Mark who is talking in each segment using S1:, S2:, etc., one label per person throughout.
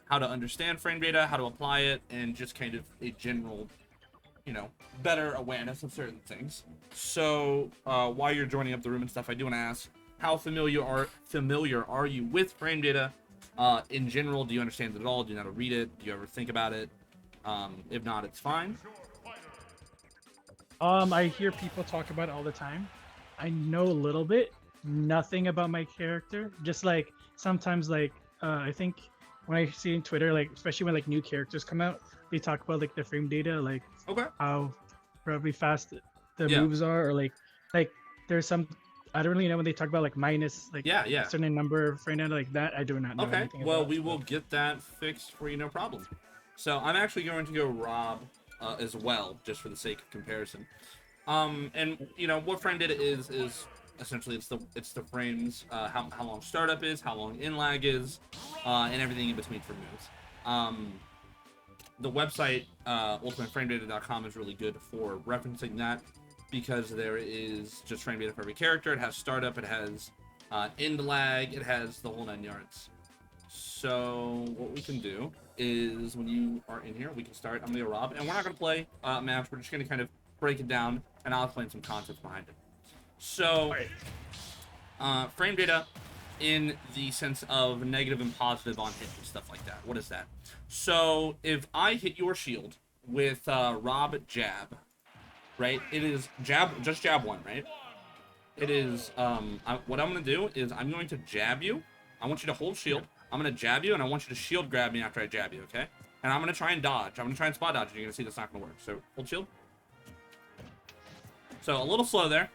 S1: how to understand frame data, how to apply it, and just kind of a general, better awareness of certain things. So while you're joining up the room and stuff, I do want to ask, how familiar are you with frame data? In general, do you understand it at all? Do you know how to read it? Do you ever think about it? If not, it's fine.
S2: I hear people talk about it all the time. I know a little bit, nothing about my character. Just like sometimes, like I think when I see in Twitter, like especially when like new characters come out, they talk about like the frame data, like
S1: Okay.
S2: how probably fast the
S1: Yeah.
S2: moves are, or like there's some. I don't really know when they talk about like minus like
S1: Yeah.
S2: a certain number of frame data like that. I do not know
S1: Okay.
S2: anything
S1: Well,
S2: about.
S1: we will get that fixed for you, no problem. So I'm actually going to go Rob as well, just for the sake of comparison. And what frame data is essentially it's the frames, how long startup is, how long in lag is, and everything in between for moves. The website ultimateframedata.com is really good for referencing that, because there is just frame data for every character. It has startup, it has end lag, it has the whole 9 yards. So what we can do is, when you are in here, we can start. I'm gonna go Rob, and we're not gonna play a match. We're just gonna kind of break it down, and I'll explain some concepts behind it. So, frame data in the sense of negative and positive on hit and stuff like that. What is that? So if I hit your shield with Rob jab, right? It is just jab 1, right? It is, what I'm going to do is I'm going to jab you. I want you to hold shield. I'm going to jab you, and I want you to shield grab me after I jab you, okay? And I'm going to try and dodge. I'm going to try and spot dodge, and you're going to see that's not going to work. So hold shield. So a little slow there,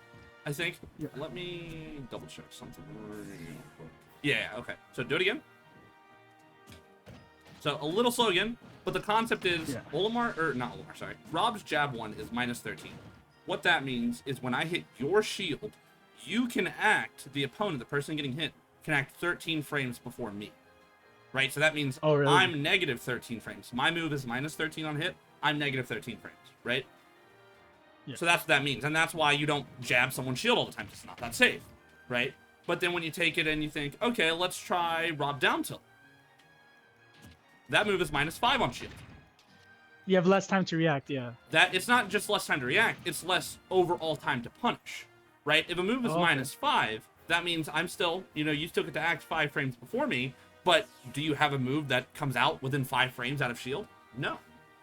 S1: I think.
S2: Yeah.
S1: Let me double check something. Yeah, okay. So do it again. So a little slow again, but the concept is Rob's jab 1 is minus 13. What that means is when I hit your shield, you can act, the opponent, the person getting hit, can act 13 frames before me. Right? So that means I'm negative 13 frames. My move is minus 13 on hit. I'm negative 13 frames, right? Yeah. So that's what that means. And that's why you don't jab someone's shield all the time. It's not that safe, right? But then when you take it and you think, okay, let's try Rob down tilt. That move is minus 5 on shield.
S2: You have less time to react, yeah.
S1: That it's not just less time to react, it's less overall time to punish, right? If a move is minus 5, that means I'm still, you still get to act 5 frames before me, but do you have a move that comes out within 5 frames out of shield? No.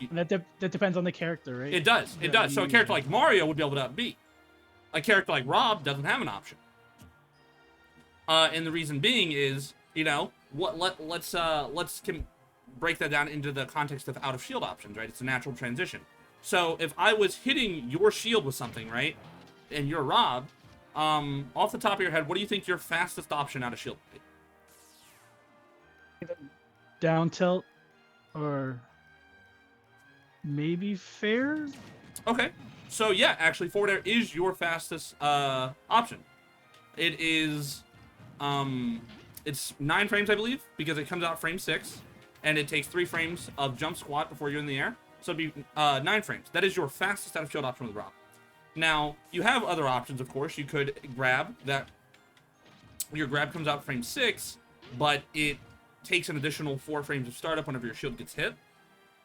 S2: And that depends on the character, right?
S1: It does. It does. So a character like Mario would be able to upbeat. A character like Rob doesn't have an option. And the reason being is, let's break that down into the context of out of shield options, right? It's a natural transition. So if I was hitting your shield with something, right, and you're Rob, off the top of your head, what do you think your fastest option out of shield would be?
S2: Down tilt, or maybe fair?
S1: Okay. So yeah, actually forward air is your fastest option. It is it's 9 frames, I believe, because it comes out frame 6, and it takes 3 frames of jump squat before you're in the air. So it'd be 9 frames. That is your fastest out of shield option with Rob. Now, you have other options, of course. You could grab that. Your grab comes out frame 6, but it takes an additional 4 frames of startup whenever your shield gets hit.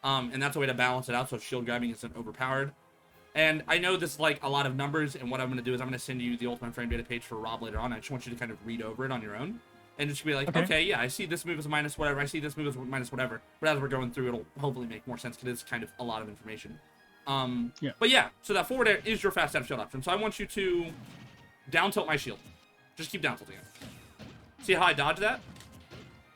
S1: And that's a way to balance it out so shield grabbing isn't overpowered. And I know this is like a lot of numbers, and what I'm going to do is I'm going to send you the Ultimate Frame Data page for Rob later on. I just want you to kind of read over it on your own. And just be like, okay, yeah, I see this move as minus whatever, I see this move as minus whatever. But as we're going through, it'll hopefully make more sense, because it's kind of a lot of information. But yeah, so that forward air is your fast out of shield option. So I want you to down tilt my shield. Just keep down tilting it. See how I dodge that?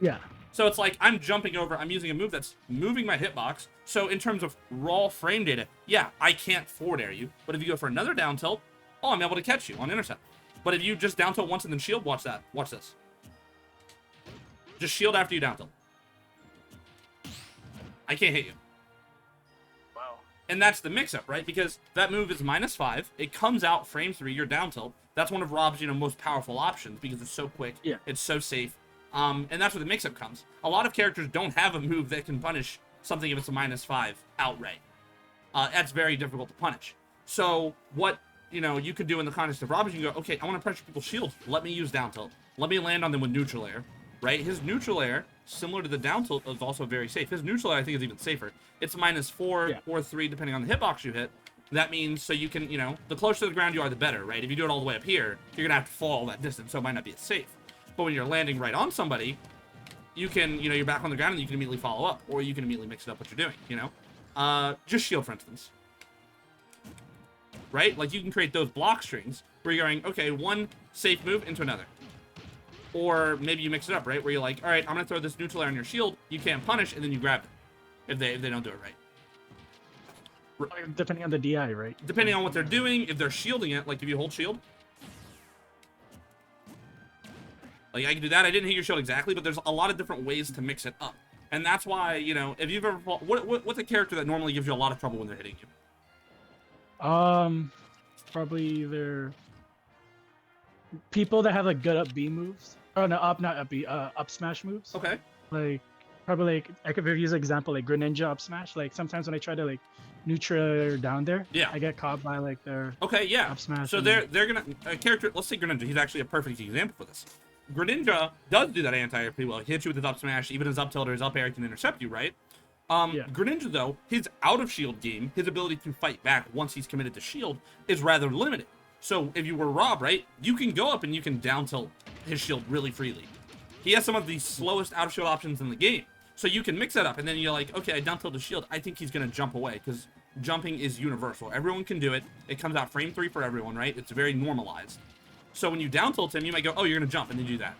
S2: Yeah.
S1: So it's like I'm jumping over, I'm using a move that's moving my hitbox. So in terms of raw frame data, yeah, I can't forward air you. But if you go for another down tilt, I'm able to catch you on intercept. But if you just down tilt once and then shield, watch that. Watch this. Just shield after you down tilt. I can't hit you.
S2: Wow.
S1: And that's the mix-up, right? Because that move is minus 5. It comes out frame 3, you're down tilt. That's one of Rob's, most powerful options, because it's so quick. Yeah. It's so safe. And that's where the mix-up comes. A lot of characters don't have a move that can punish something if it's a minus 5 outright. That's very difficult to punish. So what, you could do in the context of Rob is you can go, okay, I want to pressure people's shields. Let me use down tilt. Let me land on them with neutral air. right? His neutral air, similar to the down tilt, is also very safe. His neutral air, I think, is even safer. It's -4
S2: Yeah.
S1: or 3, depending on the hitbox you hit. That means, so you can, you know, the closer to the ground you are, the better, right? If you do it all the way up here, you're going to have to fall that distance, so it might not be as safe. But when you're landing right on somebody, you can, you know, you're back on the ground and you can immediately follow up, or you can immediately mix it up what you're doing, you know? Just shield, for instance. Right? Like, you can create those block strings where you're going, okay, one safe move into another. Or maybe you mix it up, right? Where you're like, all right, I'm going to throw this neutral air on your shield, you can't punish, and then you grab it. If they don't do it right.
S2: Depending on the DI, right?
S1: Depending on what they're doing, if they're shielding it, like if you hold shield. Like, I can do that. I didn't hit your shield exactly, but there's a lot of different ways to mix it up. And that's why, you know, if you've ever... What's a character that normally gives you a lot of trouble when they're hitting you?
S2: Probably they're people that have like good up B moves. Oh no, not up B, up smash moves.
S1: Okay.
S2: Like probably like I could use an example like Greninja up smash. Like sometimes when I try to like neutral down there,
S1: yeah,
S2: I get caught by like their up smash.
S1: So they're gonna a character. Let's say Greninja. He's actually a perfect example for this. Greninja does do that anti-air pretty well. He hits you with his up smash, even his up tilt or his up air can intercept you, right? Greninja, though, his out-of-shield game, his ability to fight back once he's committed to shield, is rather limited. So if you were Rob, right, you can go up and you can down-tilt his shield really freely. He has some of the slowest out-of-shield options in the game. So you can mix that up, and then you're like, okay, I down-tilt the shield. I think he's going to jump away, because jumping is universal. Everyone can do it. It comes out frame 3 for everyone, right? It's very normalized. So when you down-tilt him, you might go, oh, you're going to jump, and then do that,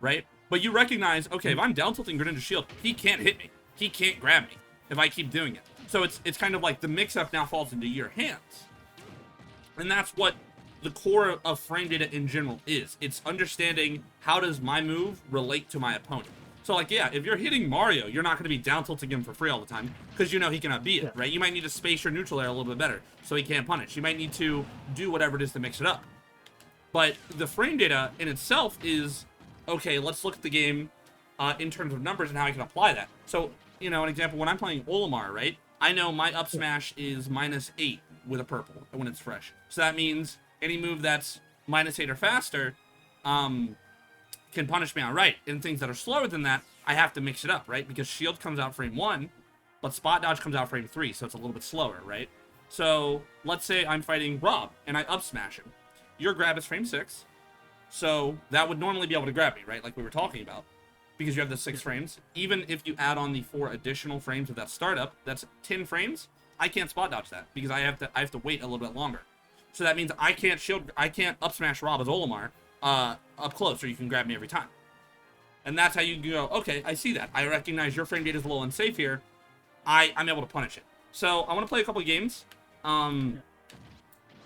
S1: right? But you recognize, okay, if I'm down-tilting Greninja's shield, he can't hit me. He can't grab me if I keep doing it. So it's kind of like the mix-up now falls into your hands. And that's what the core of frame data in general is. It's understanding how does my move relate to my opponent. So, like, yeah, if you're hitting Mario, you're not going to be down-tilting him for free all the time because you know he cannot beat it, right? You might need to space your neutral air a little bit better so he can't punish. You might need to do whatever it is to mix it up. But the frame data in itself is, okay, let's look at the game in terms of numbers and how I can apply that. So, you know, an example, when I'm playing Olimar, right, I know my up smash is -8 with a purple when it's fresh. So that means any move that's -8 or faster can punish me outright. And things that are slower than that, I have to mix it up, right? Because shield comes out frame 1, but spot dodge comes out frame 3, so it's a little bit slower, right? So let's say I'm fighting Rob, and I up smash him. Your grab is frame 6, so that would normally be able to grab me, right? Like we were talking about. Because you have the 6 frames. Even if you add on the 4 additional frames of that startup, that's 10 frames. I can't spot dodge that because I have to wait a little bit longer. So that means I can't up smash Rob as Olimar up close, or you can grab me every time. And that's how you go, okay, I see that. I recognize your frame data is a little unsafe here. I'm able to punish it. So I want to play a couple of games. And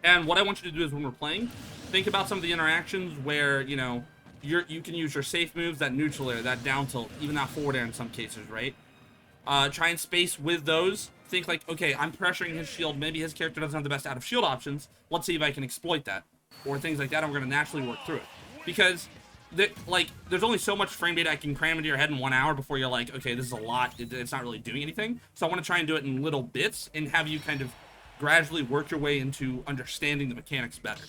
S1: what I want you to do is when we're playing, think about some of the interactions where, you know, you can use your safe moves, that neutral air, that down tilt, even that forward air in some cases, right? Try and space with those. Think like, okay, I'm pressuring his shield. Maybe his character doesn't have the best out of shield options. Let's see if I can exploit that. Or things like that, and we're going to naturally work through it. Because, there's only so much frame data I can cram into your head in 1 hour before you're like, okay, this is a lot. It's not really doing anything. So I want to try and do it in little bits and have you kind of gradually work your way into understanding the mechanics better.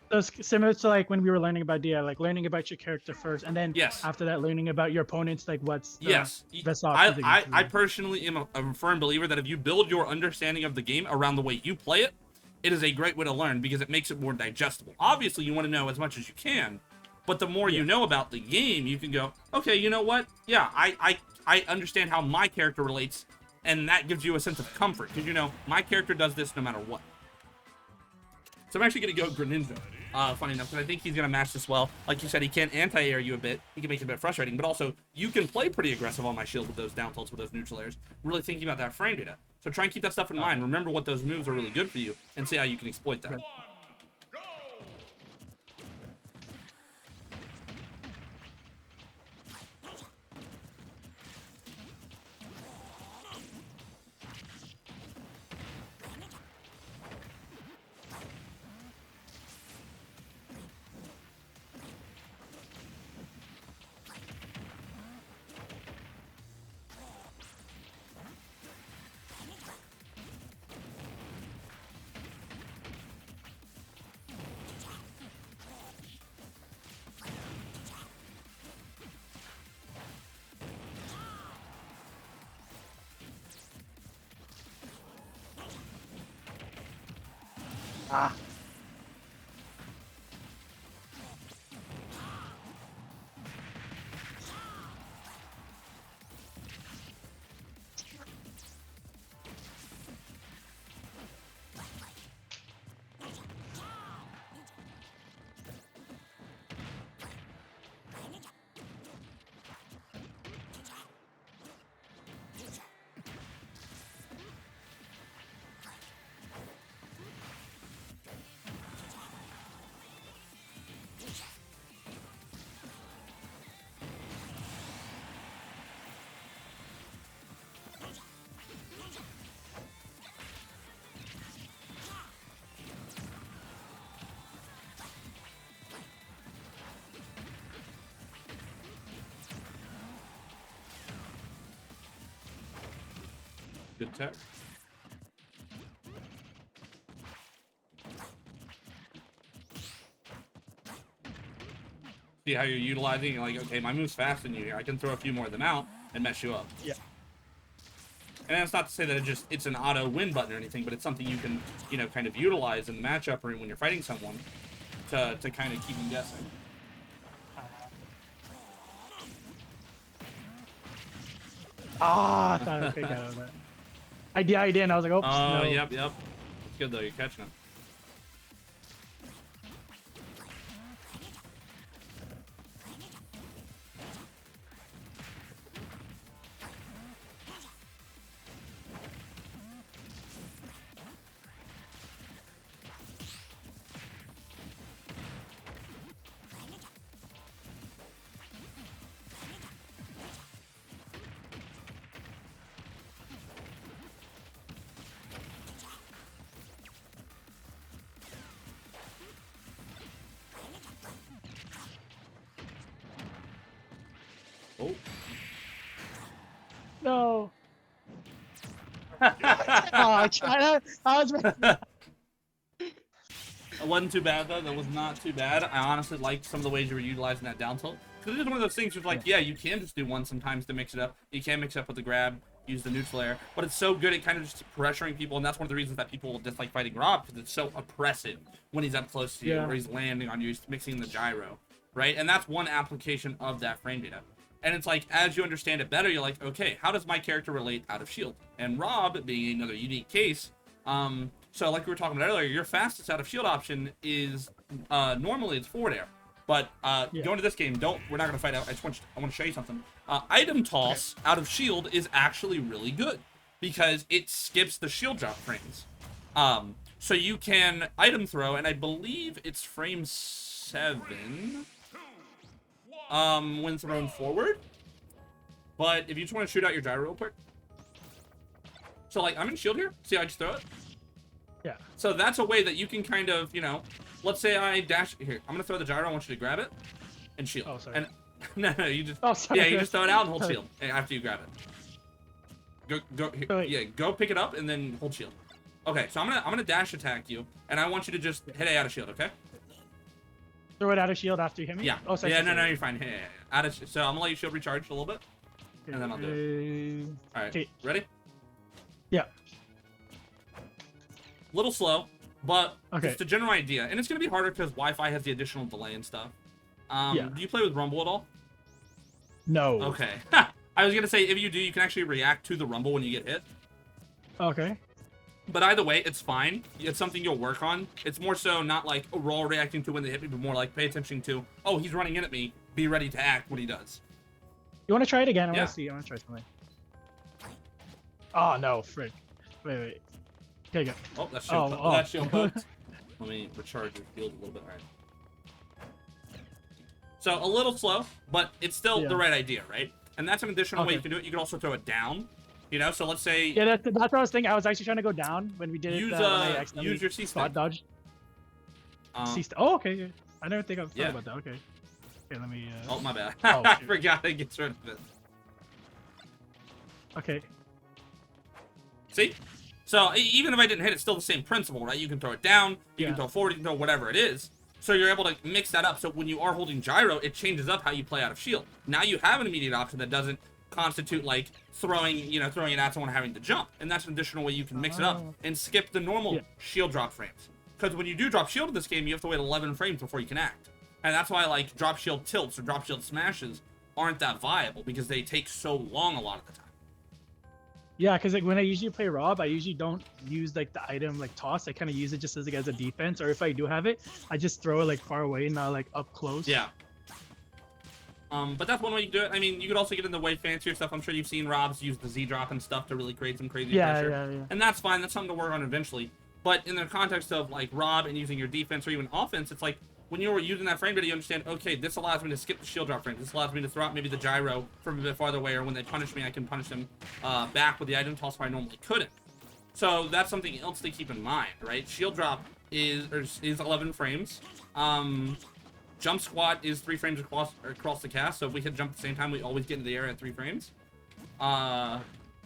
S2: So it's similar to like when we were learning about DI, like learning about your character first, and then after that, learning about your opponents, like what's the best option.
S1: I personally am a firm believer that if you build your understanding of the game around the way you play it, it is a great way to learn because it makes it more digestible. Obviously, you want to know as much as you can, but the more you know about the game, you can go, okay, you know what? Yeah, I understand how my character relates, and that gives you a sense of comfort because you know my character does this no matter what. So I'm actually going to go Greninja. Funny enough, because I think he's going to match this well. Like you said, he can anti-air you a bit. He can make it a bit frustrating, but also you can play pretty aggressive on my shield with those down tilts, with those neutral airs. Really thinking about that frame data. So try and keep that stuff in mind. Remember what those moves are really good for you, and see how you can exploit that.
S2: Ah.
S1: Good tech. See how you're utilizing, you're like, okay, my move's faster than you here. I can throw a few more of them out and mess you up.
S2: Yeah.
S1: And that's not to say that it's an auto win button or anything, but it's something you can, you know, kind of utilize in the matchup or when you're fighting someone to kind of keep them guessing.
S2: Ah, I thought I could get out of that. I did, and I was like, oh, no.
S1: Yep. It's good though, you're catching them. Oh.
S2: No. Oh, I was
S1: It wasn't too bad though. That was not too bad. I honestly liked some of the ways you were utilizing that down tilt. Because it is one of those things where like, yeah, you can just do one sometimes to mix it up. You can mix it up with the grab, use the neutral air. But it's so good at kind of just pressuring people, and that's one of the reasons that people dislike fighting Rob, because it's so oppressive when he's up close to you, or he's landing on you, he's mixing the gyro, right? And that's one application of that frame data. And it's like, as you understand it better, you're like, okay, how does my character relate out of shield? And Rob, being another unique case, so like we were talking about earlier, your fastest out of shield option is, normally it's forward air. But, going to this game, we're not going to fight out, I want to show you something. Item toss out of shield is actually really good, because it skips the shield drop frames. So you can item throw, and I believe it's frame 7, when thrown forward. But if you just want to shoot out your gyro real quick. So like, I'm in shield here. See how I just throw it?
S2: Yeah.
S1: So that's a way that you can kind of, you know, let's say I dash here. I'm gonna throw the gyro. I want you to grab it and shield.
S2: Oh, sorry.
S1: And no, you just
S2: sorry.
S1: yeah, you just throw it out and hold shield after you grab it. Go here.
S2: Oh,
S1: Yeah, go pick it up and then hold shield. Okay, so I'm gonna dash attack you, and I want you to just hit A out of shield. Okay.
S2: Throw it out of shield after you hit me?
S1: Yeah.
S2: Oh, sorry.
S1: Yeah, no, you're fine. Yeah. Out of, so I'm gonna let you shield recharge a little bit,
S2: Okay.
S1: and then I'll do it. All right.
S2: Okay.
S1: Ready?
S2: Yeah.
S1: Little slow, but
S2: Okay.
S1: it's the general idea, and it's gonna be harder because Wi-Fi has the additional delay and stuff. Do you play with Rumble at all?
S2: No.
S1: Okay. I was gonna say, if you do, you can actually react to the Rumble when you get hit.
S2: Okay.
S1: But either way, it's fine. It's something you'll work on. It's more so not like, oh, we're all reacting to when they hit me, but more like pay attention to, oh, he's running in at me. Be ready to act when he does.
S2: You want to try it again? I
S1: Yeah.
S2: want to see. I want to try something. Oh, no. Frick. Wait. Okay, go.
S1: Oh, that's shield.
S2: Oh.
S1: That's shield hooked. Let me recharge your field a little bit. All right. So a little slow, but it's still the right idea, right? And that's an additional way you can do it. You can also throw it down. You know, so let's say
S2: Yeah, that's what I was thinking. I was actually trying to go down when we did
S1: use
S2: it.
S1: use your C
S2: spot
S1: stick.
S2: dodge. Oh, okay. Yeah. I never think I've thought about that. Okay. Okay, let me.
S1: Oh, my bad.
S2: Oh,
S1: I forgot to get rid of it.
S2: Okay.
S1: See? So even if I didn't hit, it's still the same principle, right? You can throw it down, you can throw forward, you can throw whatever it is. So you're able to mix that up. So when you are holding gyro, it changes up how you play out of shield. Now you have an immediate option that doesn't constitute like throwing it at someone having to jump, and that's an additional way you can mix it up and skip the normal shield drop frames. Because when you do drop shield in this game, you have to wait 11 frames before you can act. And that's why, like, drop shield tilts or drop shield smashes aren't that viable, because they take so long a lot of the time.
S2: Yeah, because like when I usually play Rob, I usually don't use like the item like toss. I kind of use it just as like as a defense, or if I do have it, I just throw it like far away, not like up close.
S1: Yeah. But that's one way you can do it. I mean, you could also get into way fancier stuff. I'm sure you've seen Robs use the Z-drop and stuff to really create some crazy pressure.
S2: Yeah.
S1: And that's fine. That's something to work on eventually. But in the context of, like, Rob and using your defense or even offense, it's like, when you're using that frame data, you understand, okay, this allows me to skip the shield drop frame. This allows me to throw out maybe the gyro from a bit farther away, or when they punish me, I can punish them back with the item toss where I normally couldn't. So that's something else to keep in mind, right? Shield drop is 11 frames. Jump squat is 3 frames across the cast, so if we hit jump at the same time, we always get into the air at 3 frames.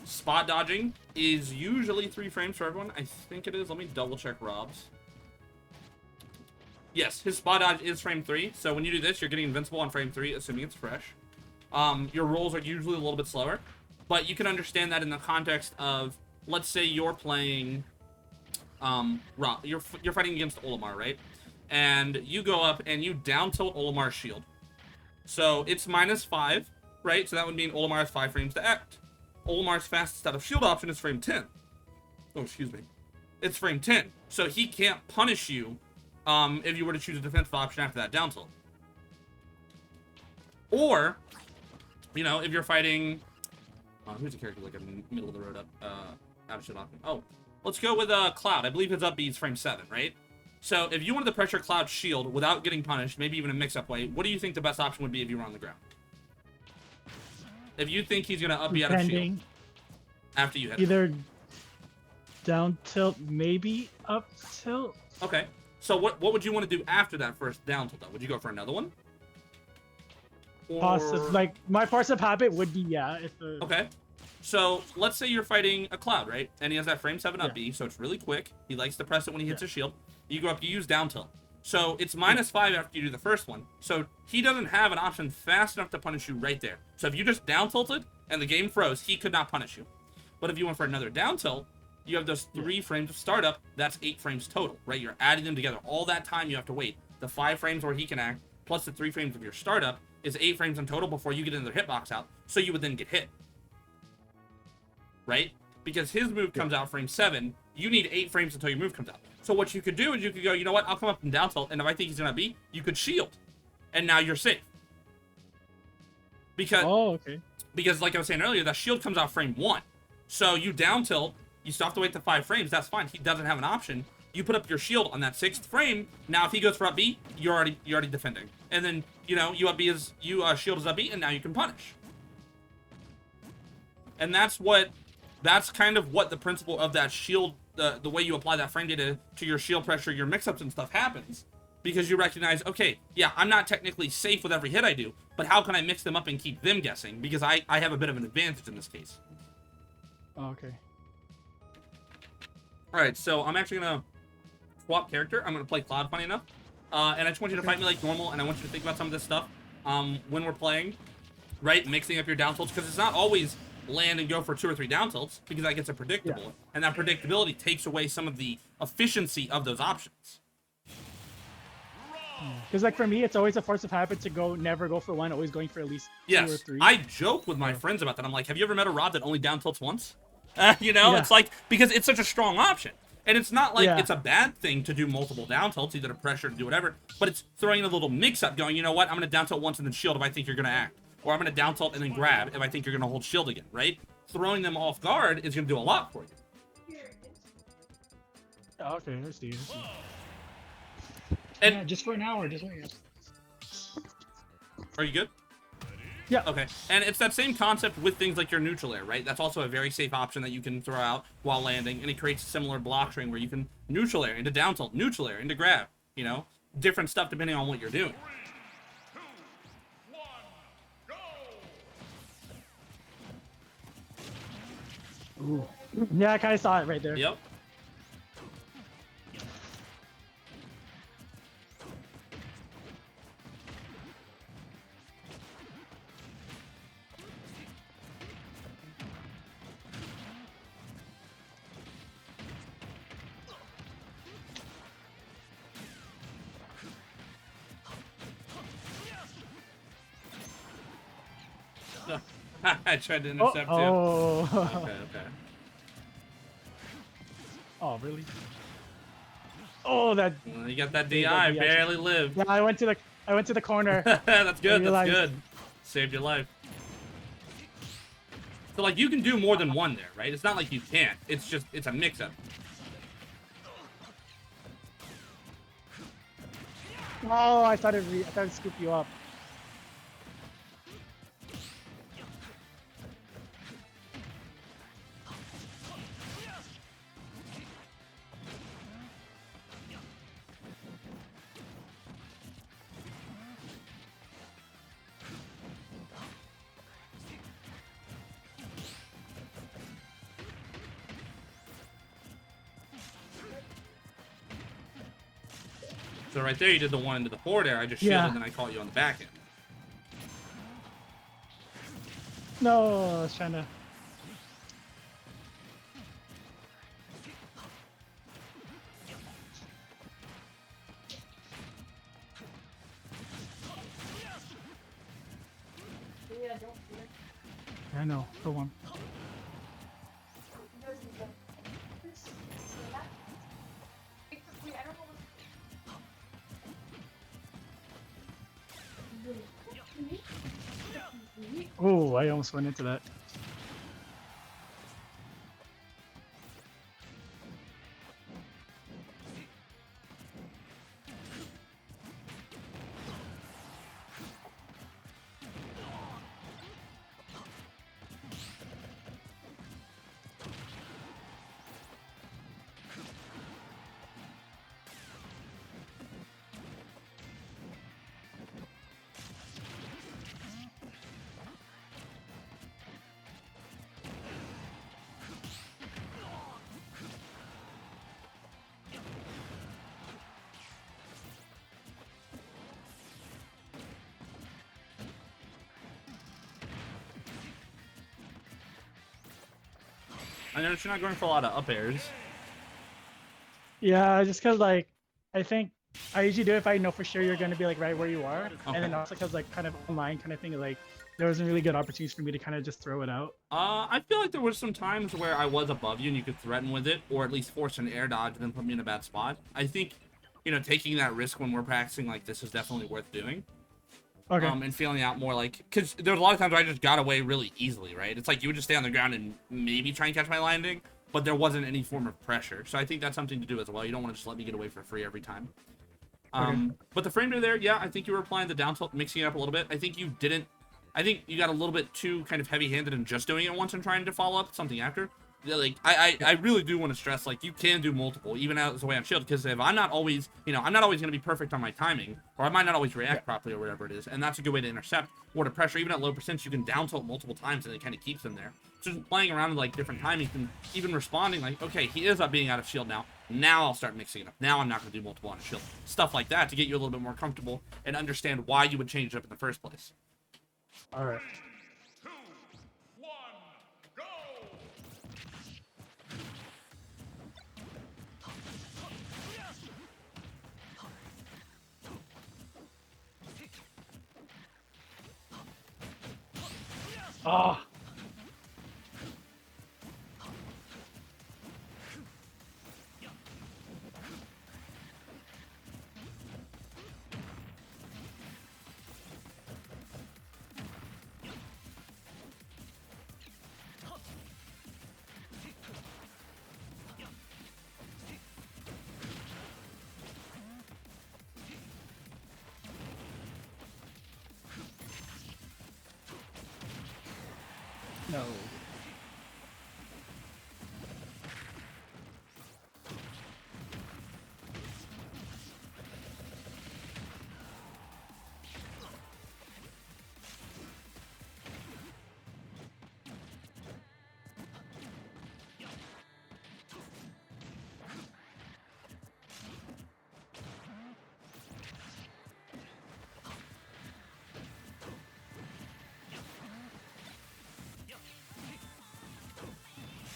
S1: Spot dodging is usually 3 frames for everyone. I think it is. Let me double check Rob's. Yes, his spot dodge is frame 3, so when you do this, you're getting invincible on frame 3, assuming it's fresh. Your rolls are usually a little bit slower, but you can understand that in the context of, let's say you're playing, Rob, you're fighting against Olimar, right? And you go up and you down tilt Olimar's shield. So it's -5, right? So that would mean Olimar has 5 frames to act. Olimar's fastest out of shield option is frame 10. Oh, excuse me. It's frame 10. So he can't punish you if you were to choose a defensive option after that down tilt. Or, you know, if you're fighting... who's a character like a middle of the road up? Out of shield option. Oh, let's go with Cloud. I believe his up B is frame 7, right? So if you wanted to pressure Cloud's shield without getting punished, maybe even a mix-up way, what do you think the best option would be if you were on the ground? If you think he's going to up B out of shield after you hit him.
S2: Either down tilt, maybe up tilt.
S1: Okay. So what would you want to do after that first down tilt, though? Would you go for another one? Or...
S2: Like, my force of habit would be, yeah. If
S1: Okay. So let's say you're fighting a Cloud, right? And he has that frame 7 up B, so it's really quick. He likes to press it when he hits his shield. You go up, you use down tilt. So it's -5 after you do the first one. So he doesn't have an option fast enough to punish you right there. So if you just down tilted and the game froze, he could not punish you. But if you went for another down tilt, you have those 3 frames of startup. That's 8 frames total, right? You're adding them together. All that time you have to wait. The 5 frames where he can act, plus the 3 frames of your startup, is 8 frames in total before you get into the hitbox out. So you would then get hit. Right? Because his move comes out frame 7, you need 8 frames until your move comes out. So what you could do is you could go, you know what, I'll come up and down tilt, and if I think he's going to be, you could shield. And now you're safe. Because, because like I was saying earlier, that shield comes out frame 1. So you down tilt, you still have to wait the 5 frames, that's fine. He doesn't have an option. You put up your shield on that 6th frame, now if he goes for up B, you're already defending. And then, you know, you up B is, shield is up B, and now you can punish. And that's kind of what the principle of that shield, the way you apply that frame data to your shield pressure, your mix-ups and stuff happens. Because you recognize, okay, yeah, I'm not technically safe with every hit I do, but how can I mix them up and keep them guessing? Because I have a bit of an advantage in this case.
S2: Oh, okay.
S1: Alright, so I'm actually going to swap character. I'm going to play Cloud, funny enough. And I just want you to fight me like normal, and I want you to think about some of this stuff when we're playing, right? Mixing up your down tilts, because it's not always land and go for 2 or 3 down tilts, because that gets a predictable, and that predictability takes away some of the efficiency of those options.
S2: Because like for me, it's always a force of habit to never go for 1, always going for at least 2 or 3.
S1: I joke with my friends about that. I'm like, have you ever met a Rob that only down tilts once? You know, it's like, because it's such a strong option. And it's not like it's a bad thing to do multiple down tilts, either to pressure to do whatever, but it's throwing in a little mix-up going, you know what, I'm going to down tilt once and then shield if I think you're going to act. Or I'm going to down tilt and then grab if I think you're going to hold shield again, right? Throwing them off guard is going to do a lot for you.
S2: Oh, okay, I see.
S1: And
S2: yeah, just for an hour, just wait.
S1: Are you good?
S2: Yeah.
S1: Okay. And it's that same concept with things like your neutral air, right? That's also a very safe option that you can throw out while landing, and it creates a similar block string where you can neutral air into down tilt, neutral air into grab, you know? Different stuff depending on what you're doing.
S2: 3, 2, 1, go! Ooh. Yeah, I kind of saw it right there.
S1: Yep. No. I tried to
S2: Oh,
S1: intercept you.
S2: oh.
S1: Okay, okay.
S2: Oh, really? Oh, that.
S1: Well, you got that
S2: Dude, that
S1: DI,
S2: DI just-
S1: barely lived.
S2: Yeah, I went to the corner.
S1: That's
S2: I
S1: good, that's
S2: realized.
S1: good. Saved your life. So, like, you can do more than one there, right? It's not like you can't. It's just, it's a mix-up.
S2: Oh, I thought it'd scoop you up.
S1: So right there, you did the one into the forward air. I just shielded,
S2: Yeah.
S1: and then I caught you on the back end.
S2: No, I was trying to. I know. Go on. Oh, I almost went into that.
S1: I noticed you're not going for a lot of up airs.
S2: Yeah, just cause like, I think I usually do it if I know for sure you're gonna be like right where you are, and then
S1: Okay.
S2: also cause like kind of online kind of thing, like there wasn't really good opportunities for me to kind of just throw it out.
S1: I feel like there was some times where I was above you and you could threaten with it, or at least force an air dodge and then put me in a bad spot. I think, you know, taking that risk when we're practicing like this is definitely worth doing.
S2: Okay.
S1: And feeling out more like, because there was a lot of times where I just got away really easily, right? It's like you would just stay on the ground and maybe try and catch my landing, but there wasn't any form of pressure. So I think that's something to do as well. You don't want to just let me get away for free every time. But the frame rate there, yeah, I think you were applying the down tilt, mixing it up a little bit. I think you didn't. I think you got a little bit too kind of heavy-handed in just doing it once and trying to follow up something after. Yeah, like I really do want to stress, like, you can do multiple even as a way on shield, because if I'm not always, you know, I'm not always going to be perfect on my timing, or I might not always react properly or whatever it is, and that's a good way to intercept or to pressure. Even at low percents, you can down tilt multiple times and it kind of keeps them there. So just playing around with like different timings and even responding like, okay, he is being out of shield now I'll start mixing it up. Now I'm not going to do multiple on a shield, stuff like that, to get you a little bit more comfortable and understand why you would change it up in the first place.
S2: All right. Ah. No.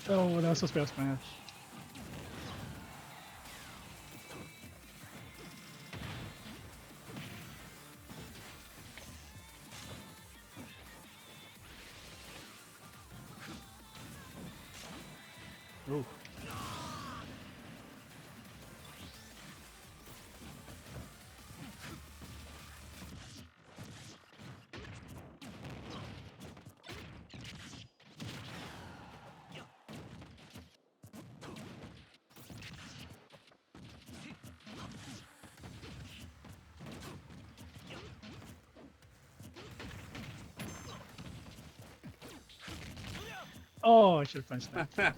S2: Oh, that was supposed to be a smash. Ooh. Oh, I should have punched that.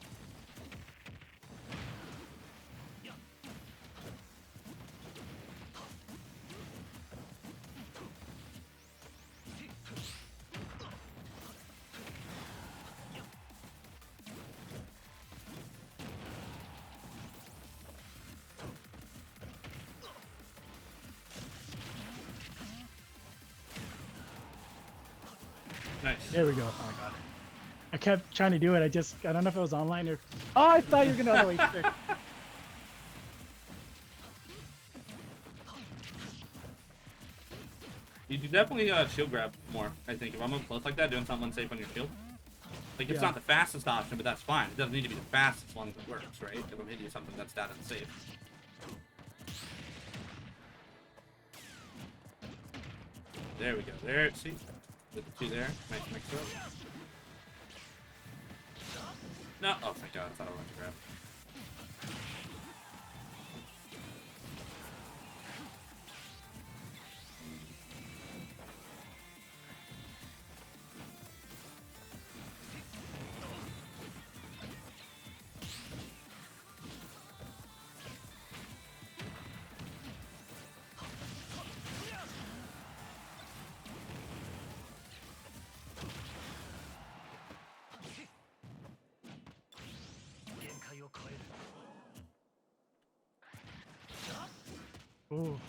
S1: Nice.
S2: There we go. Oh my god. I kept trying to do it. I don't know if it was online or. Oh, I thought you were gonna. Oh, wait, shit.
S1: You do definitely shield grab more, I think. If I'm up close like that, doing something unsafe on your shield. Like, it's
S2: Yeah.
S1: not the fastest option, but that's fine. It doesn't need to be the fastest as long as it works, right? If I'm hitting you something that's that unsafe. There we go. There, see? With the two there. Nice mix up. No. Oh, thank God. I thought I wanted to grab.
S2: Ooh.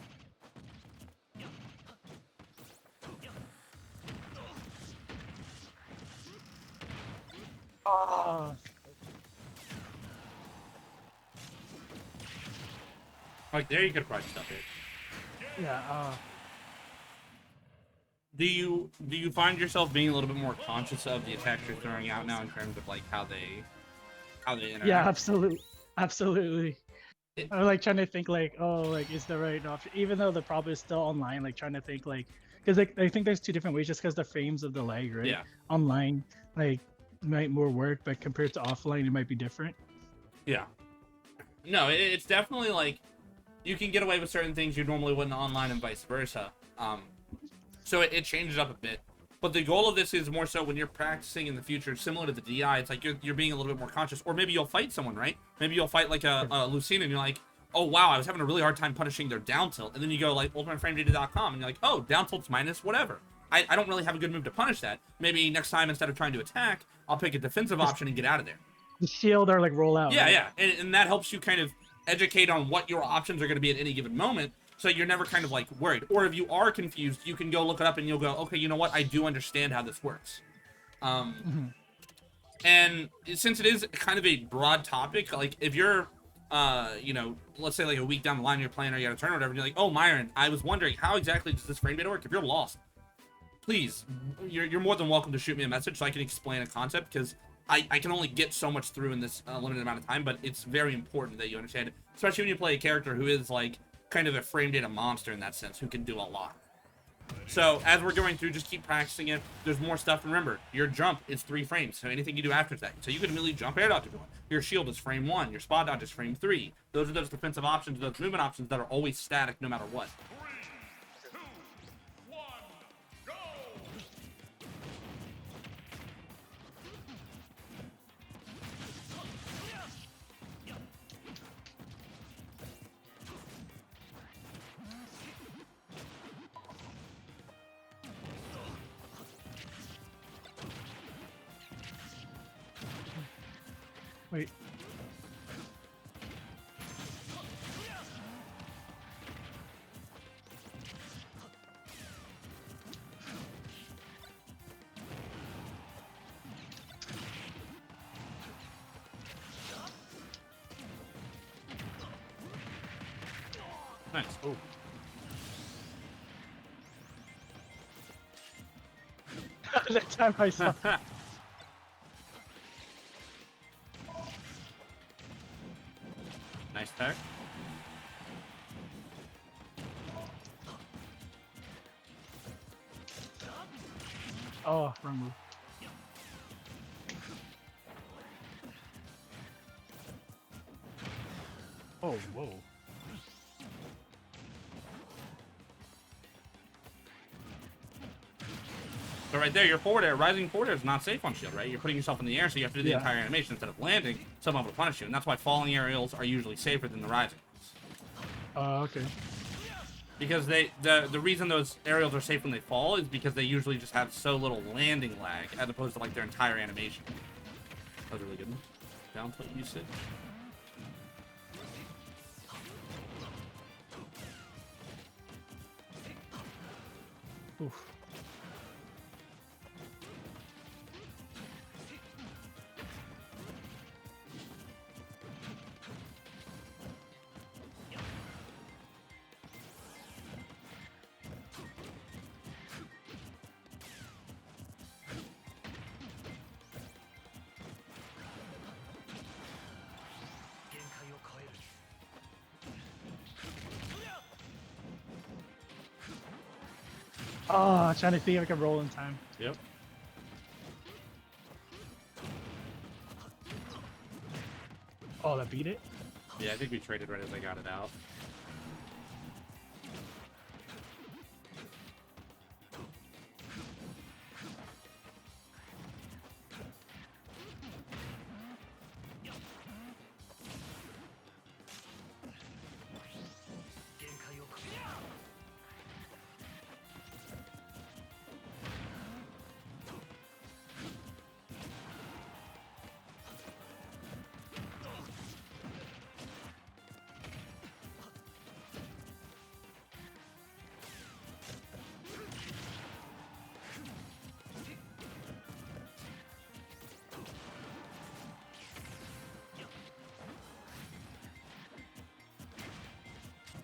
S2: Oh.
S1: Like, there you could probably stuff it.
S2: Yeah.
S1: Do you find yourself being a little bit more conscious of the attacks you're throwing out now in terms of like how they interact?
S2: Yeah. Absolutely. Absolutely.
S1: It-
S2: I'm like trying to think like, oh, like is the right option, even though the problem is still online. Like trying to think like, because like I think there's two different ways, just because the frames of the lag, right?
S1: Yeah.
S2: Online, like might more work, but compared to offline, it might be different.
S1: Yeah. No, it's definitely like you can get away with certain things you normally wouldn't online and vice versa. So it changes up a bit. But the goal of this is more so when you're practicing in the future, similar to the DI, it's like you're being a little bit more conscious. Or maybe you'll fight someone, right? Maybe you'll fight like a Lucina and you're like, oh wow, I was having a really hard time punishing their down tilt. And then you go like ultimateframedata.com and you're like, oh, down tilt's minus whatever. I don't really have a good move to punish that. Maybe next time instead of trying to attack, I'll pick a defensive option and get out of there.
S2: The shield or like roll out.
S1: Yeah,
S2: right?
S1: yeah. And that helps you kind of educate on what your options are going to be at any given moment. So you're never kind of like worried. Or if you are confused, you can go look it up and you'll go, okay, you know what? I do understand how this works. And since it is kind of a broad topic, like if you're, you know, let's say like a week down the line you're playing or you got a turn or whatever, and you're like, oh, Myron, I was wondering how exactly does this frame data work? If you're lost, please, you're more than welcome to shoot me a message so I can explain a concept, because I can only get so much through in this limited amount of time, but it's very important that you understand it, especially when you play a character who is like kind of a frame data monster in that sense, who can do a lot. So as we're going through, just keep practicing it. There's more stuff. Remember, your jump is 3 frames, so anything you do after that. So you can immediately jump air dodge if you want. Your shield is frame 1. Your spot dodge is frame 3. Those are those defensive options, those movement options that are always static no matter what.
S2: Wait.
S1: Nice. Oh.
S2: That time I saw.
S1: Nice tech.
S2: Oh, wrong move. Oh, whoa.
S1: So right there, your forward air, rising forward air is not safe on shield, right? You're putting yourself in the air, so you have to do the entire animation instead of landing. Someone will punish you, and that's why falling aerials are usually safer than the rising ones.
S2: Okay.
S1: Because the reason those aerials are safe when they fall is because they usually just have so little landing lag, as opposed to like their entire animation. That was a really good one. Down tilt usage.
S2: Oof. Oh, trying to think if I can roll in time.
S1: Yep.
S2: Oh, that beat it?
S1: Yeah, I think we traded right as I got it out.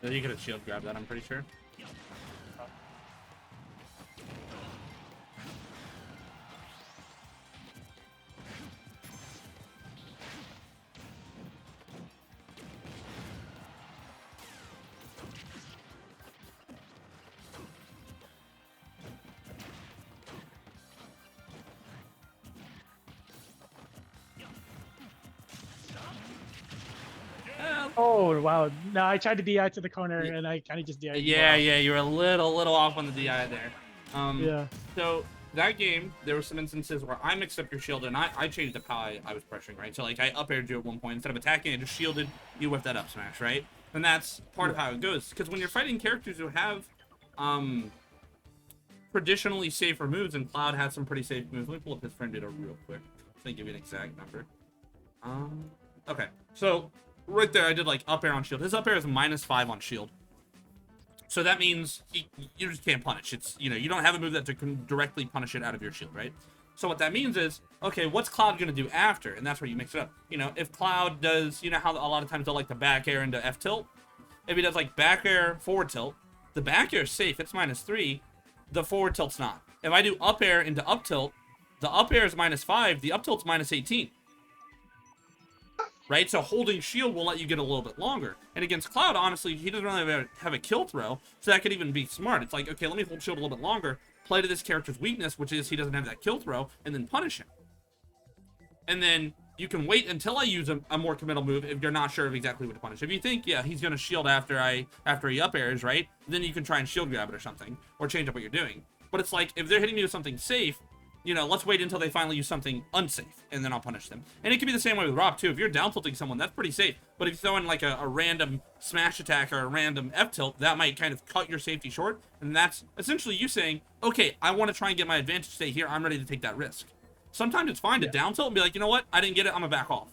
S1: You could have shield grabbed that, I'm pretty sure.
S2: Oh, wow. No, I tried to DI to the corner and I kind of just DI.
S1: Yeah, yeah, you were a little off on the DI there.
S2: Yeah.
S1: So that game, there were some instances where I mixed up your shield and I changed up how I was pressuring, right? So like I up aired you at one point instead of attacking, I just shielded you with that up smash, right? And that's part of how it goes. Because when you're fighting characters who have traditionally safer moves, and Cloud has some pretty safe moves. Let me pull up his friend data real quick. Just to give you an exact number. Okay, so right there I did like up air on shield. His up air is -5 on shield. So that means you just can't punish. It's, you know, you don't have a move that can directly punish it out of your shield, right? So what that means is, okay, what's Cloud going to do after? And that's where you mix it up. You know, if Cloud does, you know how a lot of times they'll like the back air into F tilt? If he does like back air, forward tilt, the back air is safe, it's -3, the forward tilt's not. If I do up air into up tilt, the up air is -5, the up tilt's -18. Right? So holding shield will let you get a little bit longer. And against Cloud, honestly, he doesn't really have a kill throw, so that could even be smart. It's like, okay, let me hold shield a little bit longer, play to this character's weakness, which is he doesn't have that kill throw, and then punish him. And then you can wait until I use a more committal move if you're not sure of exactly what to punish. If you think, yeah, he's going to shield after he up airs, right? Then you can try and shield grab it or something, or change up what you're doing. But it's like, if they're hitting me with something safe, you know, let's wait until they finally use something unsafe, and then I'll punish them. And it can be the same way with Rob, too. If you're down tilting someone, that's pretty safe. But if you throw in, like, a random smash attack or a random F-tilt, that might kind of cut your safety short. And that's essentially you saying, okay, I want to try and get my advantage stay here. I'm ready to take that risk. Sometimes it's fine to down tilt and be like, you know what? I didn't get it. I'm going to back off.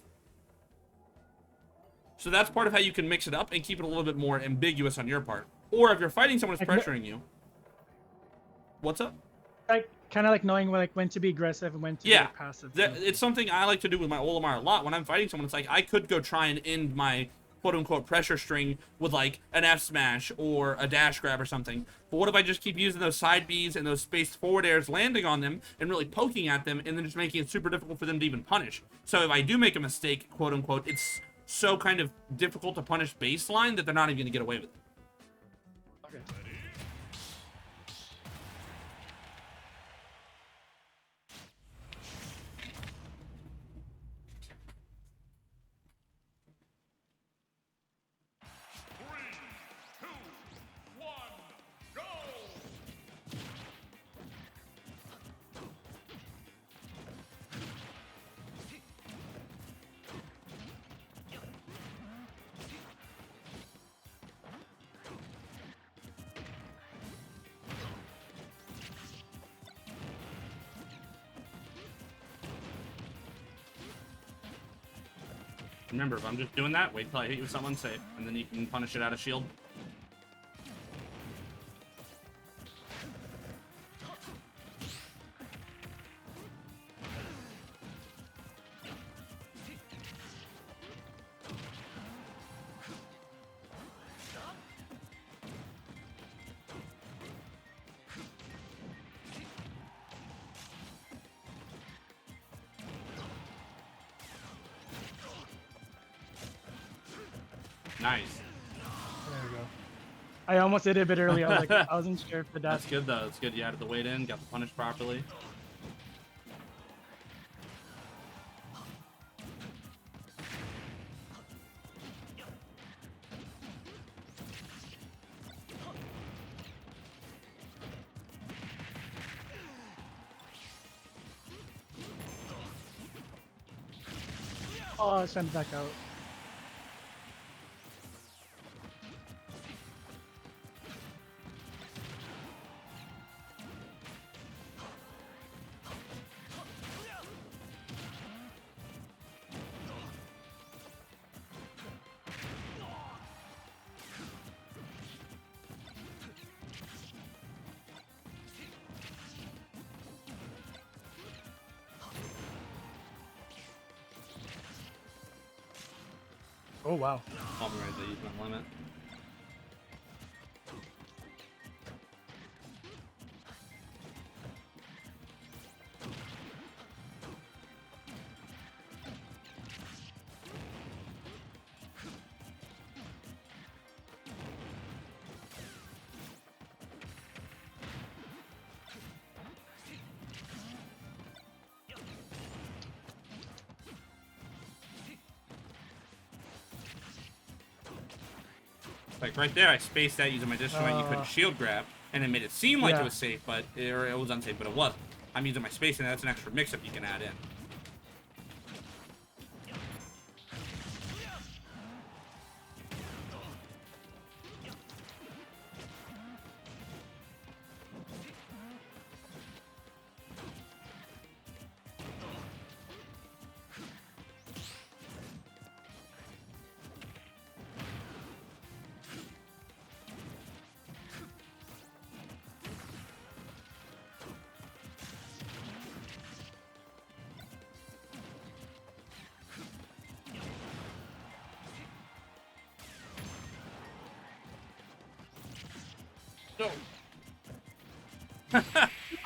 S1: So that's part of how you can mix it up and keep it a little bit more ambiguous on your part. Or if you're fighting someone who's pressuring you. What's up?
S2: Like, kind of like knowing when to be aggressive and when to be passive.
S1: It's something I like to do with my Olimar a lot. When I'm fighting someone, it's like I could go try and end my quote-unquote pressure string with like an F smash or a dash grab or something. But what if I just keep using those side Bs and those spaced forward airs, landing on them and really poking at them, and then just making it super difficult for them to even punish? So if I do make a mistake, quote-unquote, it's so kind of difficult to punish baseline that they're not even going to get away with it.
S2: Okay.
S1: Remember, if I'm just doing that, wait till I hit you with something safe, and then you can punish it out of shield. Nice.
S2: There we go. I almost did it a bit early. I was like, I wasn't sure if the dash.
S1: That's good though. It's good you added the weight in, got the punish properly.
S2: Oh, I sent it back out. Oh wow.
S1: Call me right there, use my limit. Like right there, I spaced out using my additional weight. You couldn't shield grab, and it made it seem like it was safe, but it was unsafe, but it wasn't. I'm using my spacing. That's an extra mix-up you can add in.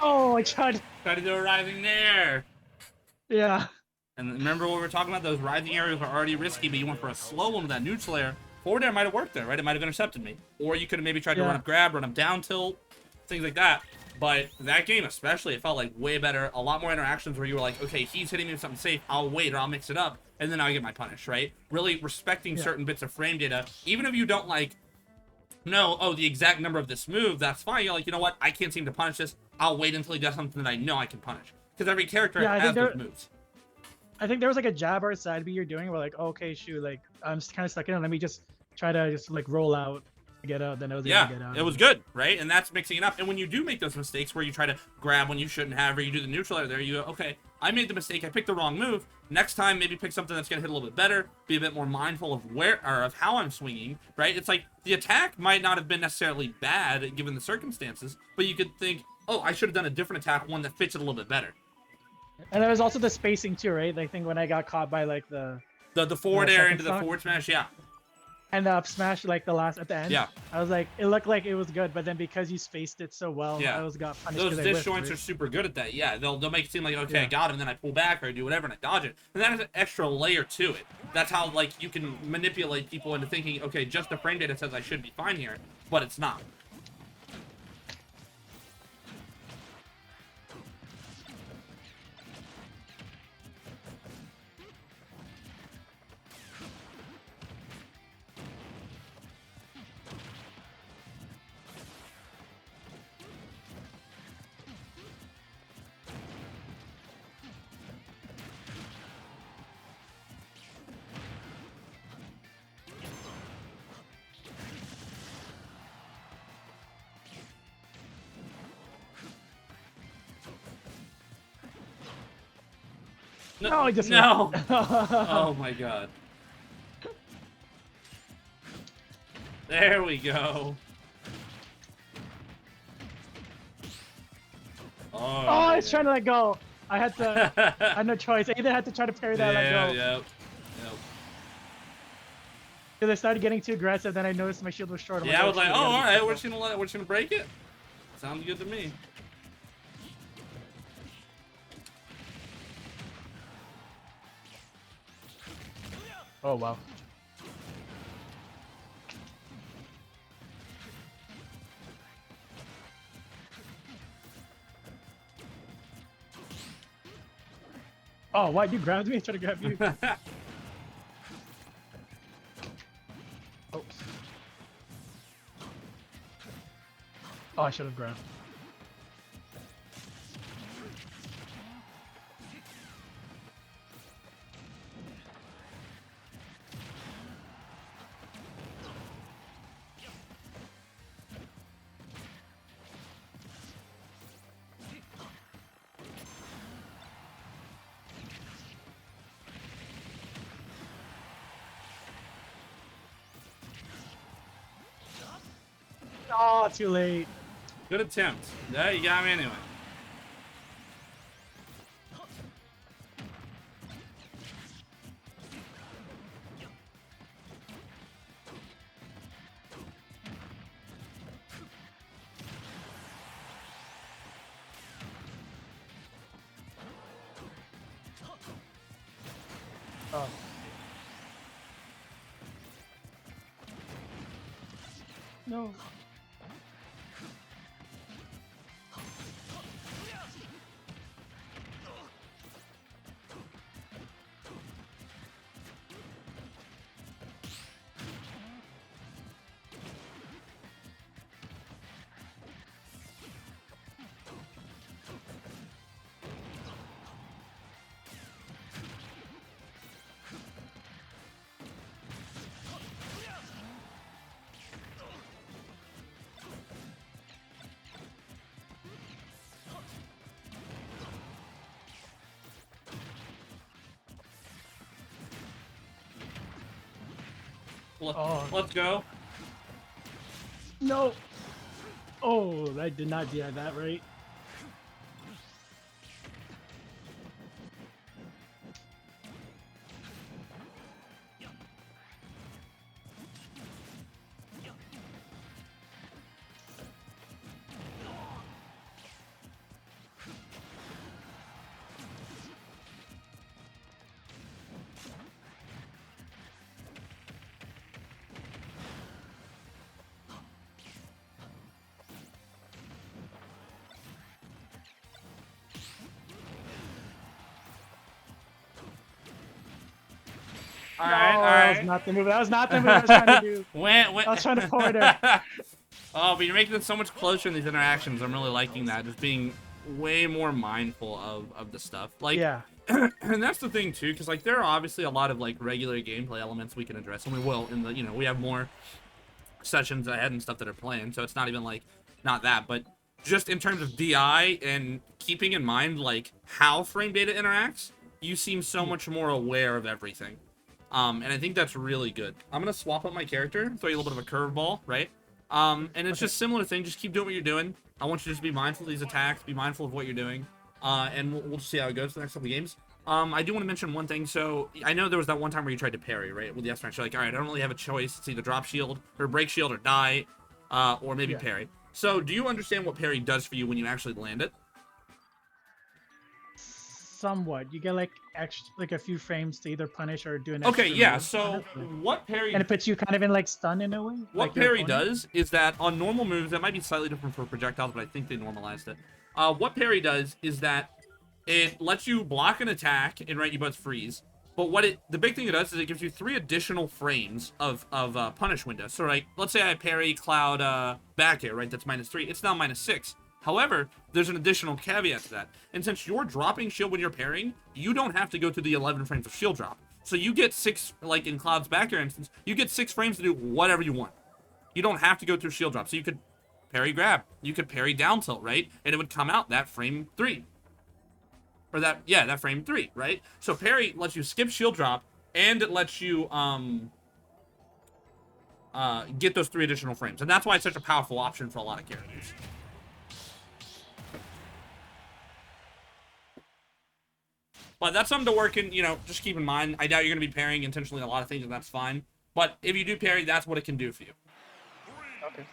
S2: Oh, I tried.
S1: Try to do a rising there.
S2: Yeah.
S1: And remember what we were talking about? Those rising areas are already risky, but you went for a slow one with that neutral air. Forward air might have worked there, right? It might have intercepted me. Or you could have maybe tried to run up grab, run up down tilt, things like that. But that game especially, it felt like way better. A lot more interactions where you were like, okay, he's hitting me with something safe. I'll wait or I'll mix it up. And then I'll get my punish, right? Really respecting certain bits of frame data. Even if you don't like, no, oh, the exact number of this move, that's fine. You're like, you know what? I can't seem to punish this. I'll wait until he does something that I know I can punish. Because every character has those moves.
S2: I think there was like a jab or a side B you're doing where like, oh, okay, shoot, like I'm kind of stuck in it. Let me just try to just like roll out, get out, then I was able to get out.
S1: It was good, right? And that's mixing it up. And when you do make those mistakes where you try to grab when you shouldn't have, or you do the neutral air there, you go, okay, I made the mistake. I picked the wrong move. Next time, maybe pick something that's going to hit a little bit better. Be a bit more mindful of where or of how I'm swinging, right? It's like the attack might not have been necessarily bad given the circumstances, but you could think, oh, I should have done a different attack, one that fits it a little bit better.
S2: And there was also the spacing too, right? I think when I got caught by like the
S1: forward air into the forward smash,
S2: and the up smash like the last at the end.
S1: Yeah.
S2: I was like, it looked like it was good, but then because you spaced it so well,
S1: Yeah.
S2: I was got punished.
S1: Those
S2: 'cause I whiffed,
S1: disjoints
S2: right?
S1: are super good at that. Yeah, they'll make it seem like, okay, I
S2: Yeah.
S1: got him, and then I pull back or I do whatever and I dodge it. And that has an extra layer to it. That's how like you can manipulate people into thinking, okay, just the frame data says I should be fine here, but it's not.
S2: No, I just
S1: no.
S2: whiffed.
S1: Oh my god. There we go. Oh,
S2: I was trying to let go. I had to. I had no choice. I either had to try to parry that or let go.
S1: Yep.
S2: Because I started getting too aggressive, then I noticed my shield was short. I'm
S1: Yeah, I was like,
S2: shit,
S1: oh,
S2: gotta be
S1: alright,
S2: careful.
S1: we're just gonna break it? Sounds good to me.
S2: Oh, wow. Oh, what? You grabbed me? I tried to grab you. Oops. Oh, I should have grabbed. Oh, too late.
S1: Good attempt. Yeah, you got me anyway.
S2: Oh. No. Oh.
S1: Let's go.
S2: No. Oh, I did not do that right.
S1: All
S2: No,
S1: right.
S2: that was not the move. That was not the move I was trying to do.
S1: When?
S2: I was trying to forward her.
S1: Oh, but you're making it so much closer in these interactions. I'm really liking that. Just being way more mindful of the stuff. Like,
S2: Yeah.
S1: and that's the thing too, because like there are obviously a lot of like regular gameplay elements we can address, and we will in the we have more sessions ahead and stuff that are planned, so it's not even like not that, but just in terms of DI and keeping in mind like how frame data interacts, you seem so much more aware of everything. And I think that's really good. I'm gonna swap up my character, throw you a little bit of a curveball, right? And it's just similar thing. Just keep doing what you're doing. I want you to just be mindful of these attacks, be mindful of what you're doing, and we'll just see how it goes for the next couple of games. I do want to mention one thing. So I know there was that one time where you tried to parry, right? With the S rank. You're like, all right, I don't really have a choice. It's either drop shield or break shield or die, or maybe
S2: Yeah.
S1: parry. So do you understand what parry does for you when you actually land it?
S2: Somewhat. You get like extra, like a few frames to either punish or do an
S1: Okay,
S2: extra
S1: yeah.
S2: move.
S1: So
S2: Honestly.
S1: what
S2: And
S1: parry
S2: it puts you kind of in like stun in a way,
S1: what
S2: like your
S1: parry
S2: opponent.
S1: does is that on normal moves, that might be slightly different for projectiles, but I think they normalized it. What parry does is that it lets you block an attack and right you both freeze. But the big thing it does is it gives you 3 additional frames of punish window. So like, let's say I parry Cloud back air, right? That's -3. It's now -6. However, there's an additional caveat to that. And since you're dropping shield when you're parrying, you don't have to go through the 11 frames of shield drop. So you get 6, like in Cloud's back air instance, you get 6 frames to do whatever you want. You don't have to go through shield drop. So you could parry grab. You could parry down tilt, right? And it would come out that frame 3. Or that frame 3, right? So parry lets you skip shield drop, and it lets you get those 3 additional frames. And that's why it's such a powerful option for a lot of characters. But that's something to work in, just keep in mind. I doubt you're going to be parrying intentionally a lot of things, and that's fine. But if you do parry, that's what it can do for you.
S2: Okay.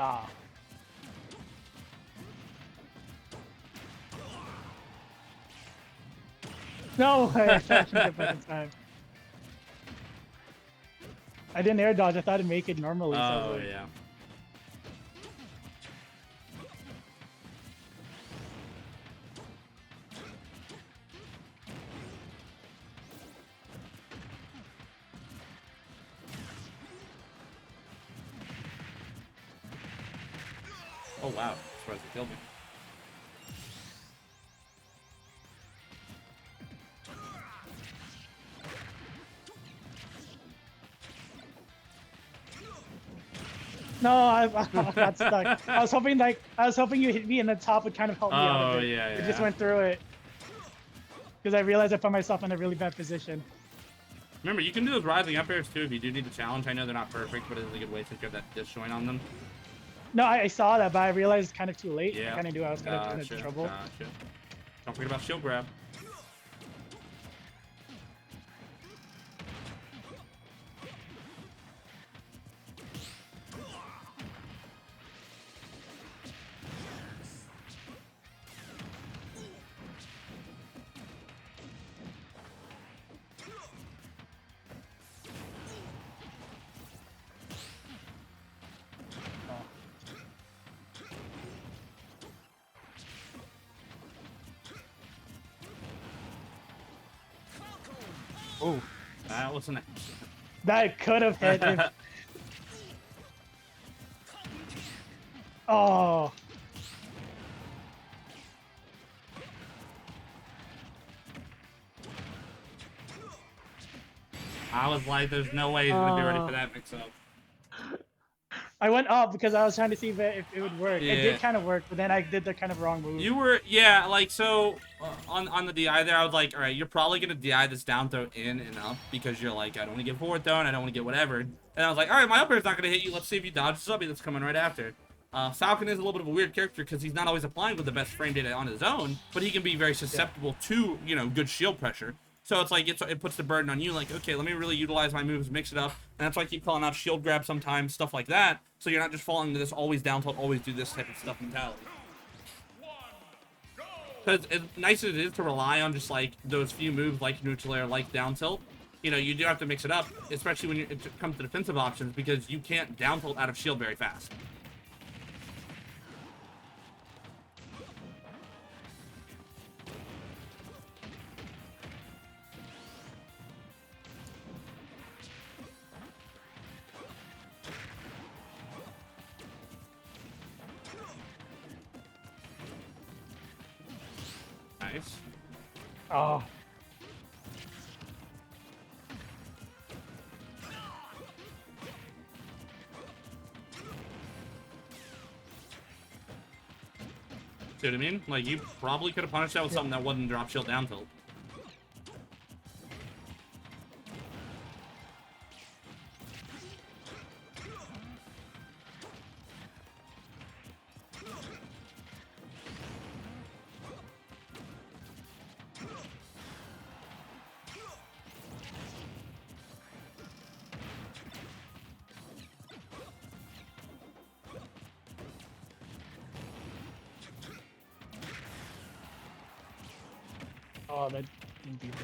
S2: Ah. No way! I thought I could get back in time. I didn't air dodge. I thought it'd make it normally. So I was
S1: Oh,
S2: like,
S1: yeah. Oh, wow. Surprised it killed me.
S2: No, I got stuck. I was hoping you hit me and the top would kind of help me out
S1: Oh,
S2: of it.
S1: yeah,
S2: It just
S1: yeah.
S2: went through it. Because I realized I put myself in a really bad position.
S1: Remember, you can do those rising up airs too if you do need the challenge. I know they're not perfect, but it's a good way since you have that disjoint on them.
S2: No, I saw that, but I realized it's kind of too late.
S1: Yeah.
S2: I kind of knew I was going to get
S1: Gotcha,
S2: into trouble.
S1: Gotcha. Don't forget about shield grab.
S2: Oh.
S1: That was an
S2: That could have hit if... Oh.
S1: I was like, there's no way he's going to be ready for that mix-up.
S2: I went up because I was trying to see if it would work.
S1: Yeah.
S2: It did kind of work, but then I did the kind of wrong move.
S1: You were, yeah, like, so, on the DI there, I was like, alright, you're probably going to DI this down throw in and up, because you're like, I don't want to get forward throw, and I don't want to get whatever. And I was like, alright, my up air's not going to hit you, let's see if you dodge the subby that's coming right after. Falcon is a little bit of a weird character, because he's not always applying with the best frame data on his own, but he can be very susceptible to, good shield pressure. So it's like, it puts the burden on you, like, okay, let me really utilize my moves, mix it up, and that's why I keep calling out shield grab sometimes, stuff like that, so you're not just falling into this always down tilt, always do this type of stuff mentality. Because as nice as it is to rely on just, like, those few moves, like neutral air, like down tilt, you do have to mix it up, especially when it comes to defensive options, because you can't down tilt out of shield very fast. Nice.
S2: Oh.
S1: See what I mean? Like, you probably could have punished that with something that wasn't drop shield down tilt.
S2: Oh, that didn't be right.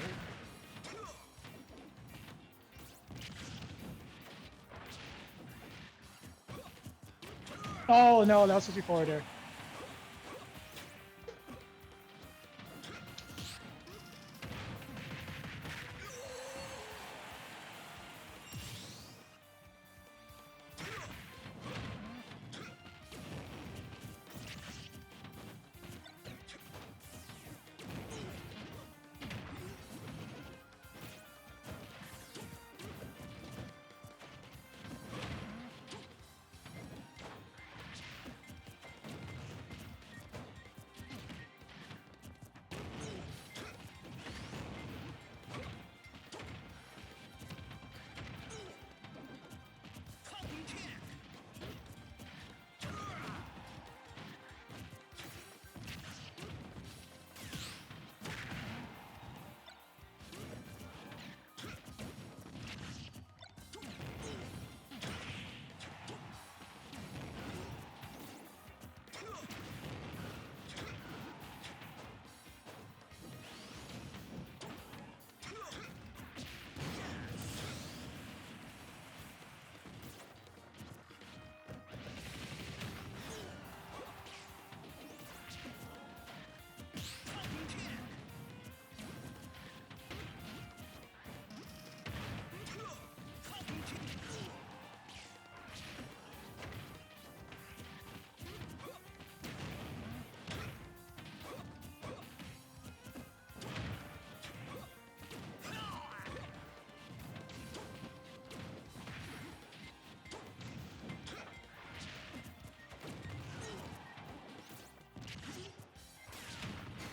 S2: Oh no, that was supposed to be forward there.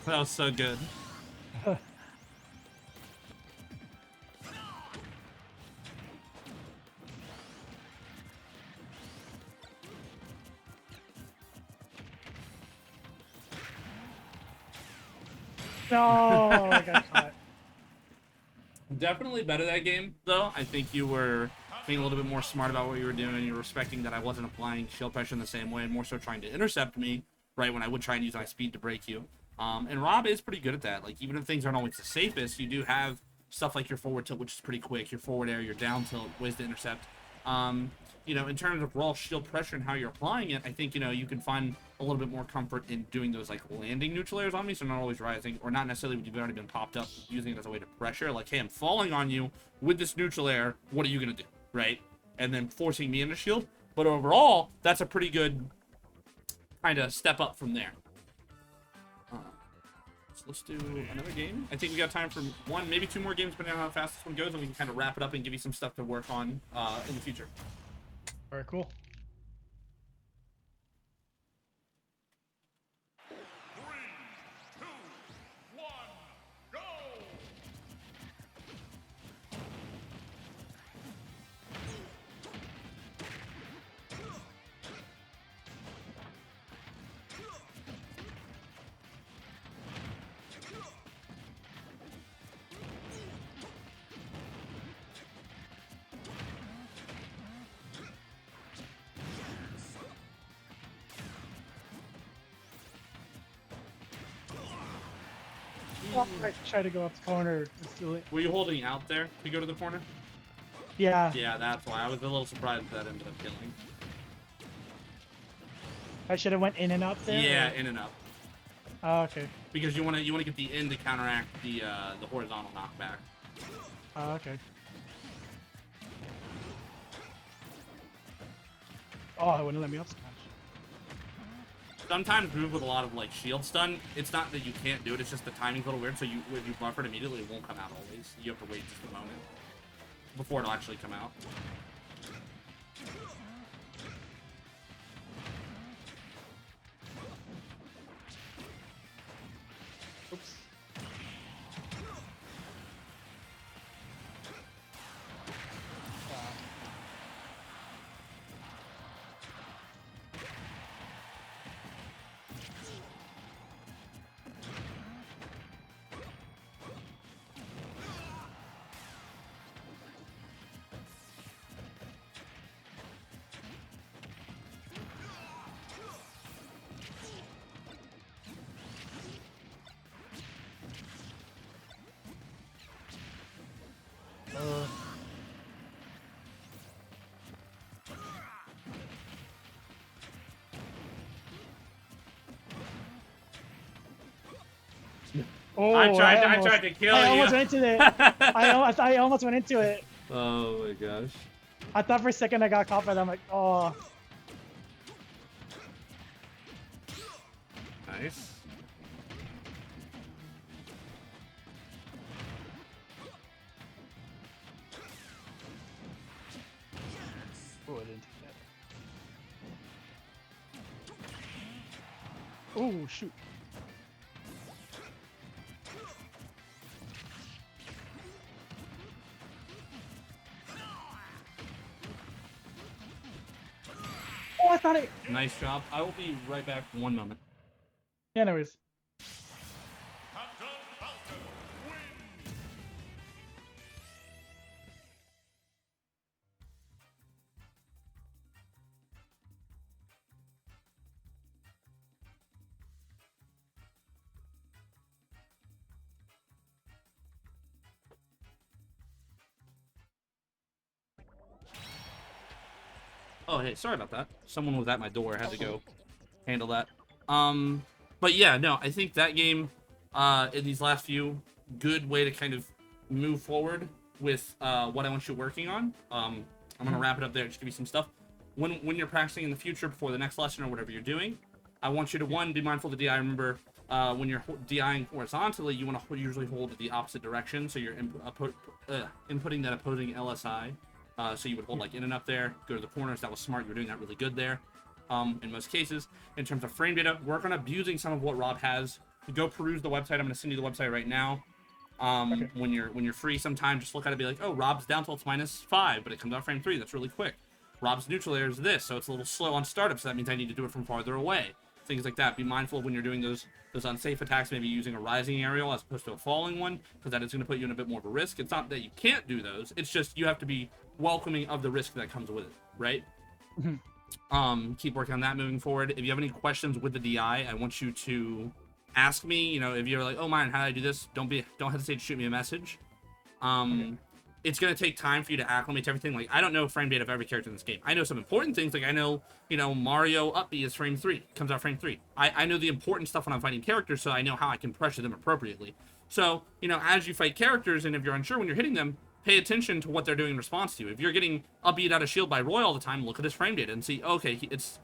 S1: That was so good.
S2: No, I got caught.
S1: Definitely better that game, though. I think you were being a little bit more smart about what you were doing. You were respecting that I wasn't applying shield pressure in the same way, and more so trying to intercept me, right, when I would try and use my speed to break you. And Rob is pretty good at that. Like, even if things aren't always the safest, you do have stuff like your forward tilt, which is pretty quick, your forward air, your down tilt, ways to intercept. You know, in terms of raw shield pressure and how you're applying it, I think, you know, you can find a little bit more comfort in doing those, like, landing neutral airs on me, so not always rising, or not necessarily when you've already been popped up, using it as a way to pressure. Like, hey, I'm falling on you with this neutral air, what are you going to do, right? And then forcing me into shield. But overall, that's a pretty good kind of step up from there. So let's do another game. I think we got time for one, maybe two more games, depending on how fast this one goes, and we can kind of wrap it up and give you some stuff to work on in the future.
S2: All right, cool. I try to go up the corner to steal it.
S1: Were you holding out there to go to the corner?
S2: Yeah.
S1: Yeah, that's why. I was a little surprised that ended up killing.
S2: I should have went in and up there.
S1: Yeah,
S2: or...
S1: in and up.
S2: Oh, okay.
S1: Because you want to get the in to counteract the horizontal knockback.
S2: Oh, okay. Oh, it wouldn't let me up smash.
S1: Sometimes move with a lot of like shield stun. It's not that you can't do it. It's just the timing's a little weird. So if you buffer it immediately, it won't come out always. You have to wait just a moment before it'll actually come out.
S2: Oh,
S1: I tried to kill
S2: I
S1: you.
S2: almost went into it. I almost went into it.
S1: Oh my gosh.
S2: I thought for a second I got caught by that. I'm like, oh.
S1: Nice.
S2: Oh, I didn't take that. Oh, shoot. Oh, I thought it.
S1: Nice job. I will be right back. 1 moment.
S2: Yeah, no worries.
S1: Oh, hey, sorry about that. Someone was at my door. I had to go handle that. But yeah, no, I think that game, in these last few, good way to kind of move forward with what I want you working on. I'm gonna wrap it up there. Just give you some stuff. When you're practicing in the future before the next lesson or whatever you're doing, I want you to be mindful of the DI. Remember, when you're DIing horizontally, you want to usually hold the opposite direction, so you're inputting that opposing LSI. So you would hold like in and up there, go to the corners. That was smart. You were doing that really good there. In most cases, in terms of frame data, work on abusing some of what Rob has. Go peruse the website. I'm going to send you the website right now.
S2: Okay.
S1: When you're free sometime, just look at it and be like, oh, Rob's down tilt's -5, but it comes out frame 3. That's really quick. Rob's neutral layer is this, so it's a little slow on startup, so that means I need to do it from farther away. Things like that. Be mindful of when you're doing those unsafe attacks, maybe using a rising aerial as opposed to a falling one, because that is going to put you in a bit more of a risk. It's not that you can't do those, it's just you have to be welcoming of the risk that comes with it, right? Keep working on that moving forward. If you have any questions with the DI, I want you to ask me. You know, if you're like, oh man, how do I do this? Don't hesitate to shoot me a message. It's going to take time for you to acclimate to everything. Like, I don't know frame data of every character in this game. I know some important things. Like, I know, Mario up B is frame 3. Comes out frame 3. I know the important stuff when I'm fighting characters, so I know how I can pressure them appropriately. So, as you fight characters, and if you're unsure when you're hitting them, pay attention to what they're doing in response to you. If you're getting up beat out of shield by Roy all the time, look at his frame data and see, okay, it's,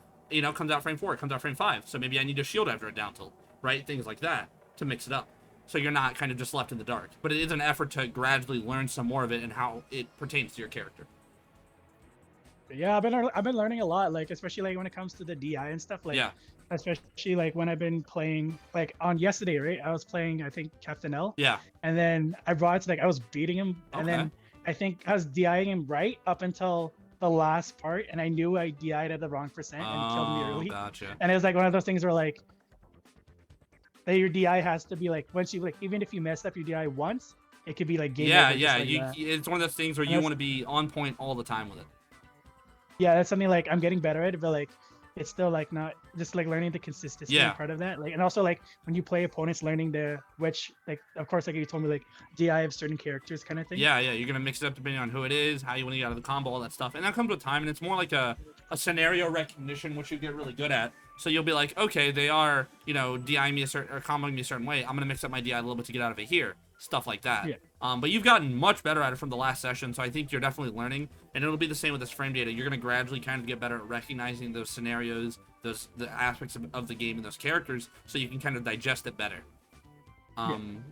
S1: comes out frame 4, it comes out frame 5. So maybe I need a shield after a down tilt, right? Things like that to mix it up. So you're not kind of just left in the dark. But it is an effort to gradually learn some more of it and how it pertains to your character.
S2: Yeah, I've been learning a lot, like especially like when it comes to the DI and stuff. Like,
S1: Yeah.
S2: Especially like when I've been playing, like on yesterday, right? I was playing, I think, Captain L.
S1: Yeah.
S2: And then I brought it to, like, I was beating him, and
S1: Okay.
S2: then I think I was DIing him right up until the last part, and I knew I DI'd at the wrong percent and it killed me early.
S1: Gotcha.
S2: And it was like one of those things where like that your DI has to be like, once you like, even if you mess up your DI once, it could be like game
S1: Yeah,
S2: over.
S1: yeah.
S2: Just like that.
S1: It's one of those things where
S2: And
S1: you
S2: that's-
S1: want to be on point all the time with it.
S2: Yeah, that's something like I'm getting better at it, but like it's still like not just like learning the consistency
S1: Yeah.
S2: part of that. Like, and also like when you play opponents, learning which like of course like you told me like DI of certain characters kind of thing.
S1: Yeah, yeah. You're gonna mix it up depending on who it is, how you want to get out of the combo, all that stuff, and that comes with time. And it's more like a scenario recognition, which you get really good at. So you'll be like, okay, they are DIing me or comboing me a certain way. I'm gonna mix up my DI a little bit to get out of it here. Stuff like that.
S2: Yeah.
S1: But you've gotten much better at it from the last session, so I think you're definitely learning. And it'll be the same with this frame data. You're gonna gradually kind of get better at recognizing those scenarios, the aspects of the game and those characters, so you can kind of digest it better. Do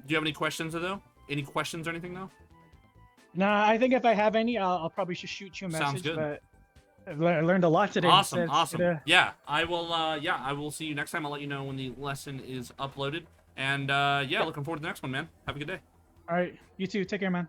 S1: you have any questions though? Any questions or anything though?
S2: Nah, I think if I have any, I'll probably just shoot you a message.
S1: Sounds good.
S2: But I learned a lot today.
S1: Awesome,
S2: so
S1: awesome. Yeah, I will. I will see you next time. I'll let you know when the lesson is uploaded. And looking forward to the next one, man. Have a good day.
S2: All right, you too. Take care, man.